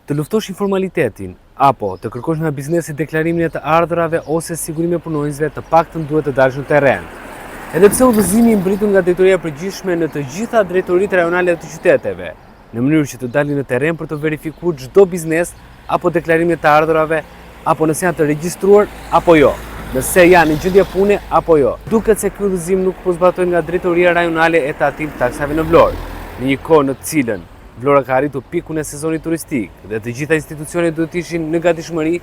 të luftosh informalitetin, apo të kërkosh nga biznesi deklarimin e të ardhurave ose sigurimin e punonjësve, të paktën duhet të dalësh në terren. Edhe pse udhëzimi i mbritur nga drejtoria e përgjithshme në të gjitha drejtoritë rajonale të qyteteve, në mënyrë që të dalin në terren për të verifikuar çdo biznes apo deklarimin e të ardhurave, apo nëse janë të regjistruar apo jo, nëse janë në gjendje pune apo jo. Duket se ky udhëzim nuk po zbatohet nga drejtoria rajonale e tatim taksave në Vlorë, në një kohë në të cilën Vlora ka arritur pikun e sezonit turistik dhe të gjitha institucionet duhet të ishin në gatishmëri,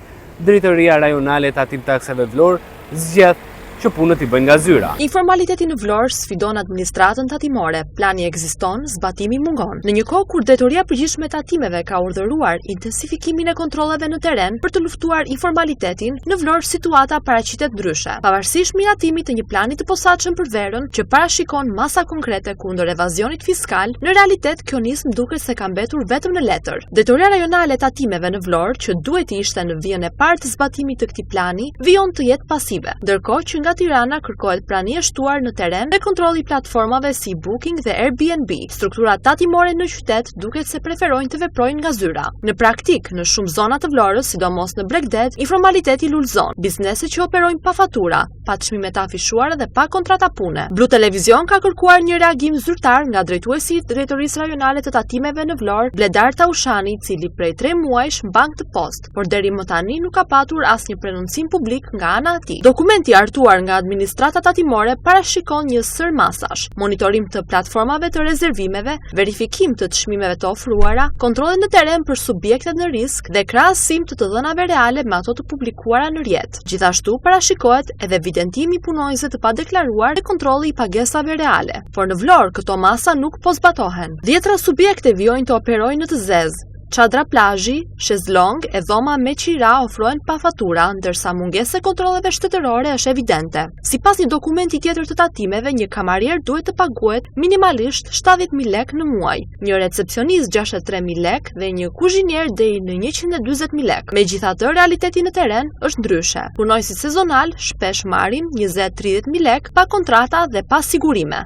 drejtoria rajonale e tatim taksave Vlorë zgjedh që punët i bëjnë nga zyra. Informaliteti në Vlorë sfidon administratën tatimore, plani ekziston, zbatimi mungon. Në një kohë kur drejtoria e përgjithshme e tatimeve ka urdhëruar intensifikimin e kontrolleve në terren për të luftuar informalitetin, në Vlorë situata paraqitet ndryshe. Pavarësisht miratimit të një plani të posaçëm për verën që parashikon masa konkrete kundër evazionit fiskal, në realitet kjo nismë duket se ka mbetur vetëm në letër. Drejtoria rajonale e tatimeve në Vlorë, që duhet të ishte në vijën e parë të zbatimit të këtij plani, vijon të jetë pasive, ndërkohë që nga Tirana kërkohet prania e shtuar në terren dhe kontrolli i platformave si Booking dhe Airbnb. Strukturat tatimore në qytet duket se preferojnë të veprojnë nga zyra. Në praktik, në shumë zona të Vlorës, sidomos në Bregdet, informaliteti lulëzon. Bizneset që operojnë pa fatura, pa çmime të afishuara dhe pa kontrata pune. Blu Televizion ka kërkuar një reagim zyrtar nga drejtuesi i Drejtorisë Rajonale të Tatimeve në Vlorë, Bledar Taushani, i cili prej 3 muajsh mban këtë post, por deri më tani nuk ka patur asnjë prenoncim publik nga ana e tij. Dokumenti hartuar nga administrata tatimore parashikon një sër masash, monitorim të platformave të rezervimeve, verifikim të çmimeve të ofruara, kontrolle në terren për subjektet në risk dhe krahasim të dhënave reale me ato të publikuara në rrjet. Gjithashtu parashikohet edhe evidentimi i punonjësve të padeklaruar dhe kontrolli i pagesave reale. Por në Vlorë këto masa nuk po zbatohen. 10 subjekte vijojnë të operojnë në të zezë. Çadra plazhi, shezlong e dhoma me qira ofrohen pa fatura, ndërsa mungesa e kontrolleve shtetërore është evidente. Sipas një dokumenti tjetër të tatimeve, një kamarier duhet të paguhet minimalisht 70.000 lekë në muaj, një recepcionist 63.000 lekë dhe një kuzhinier deri në 140.000 lekë. Megjithatë, realiteti në terren është ndryshe. Punonjësit sezonal shpesh marrin 20-30.000 lekë pa kontrata dhe pa sigurime.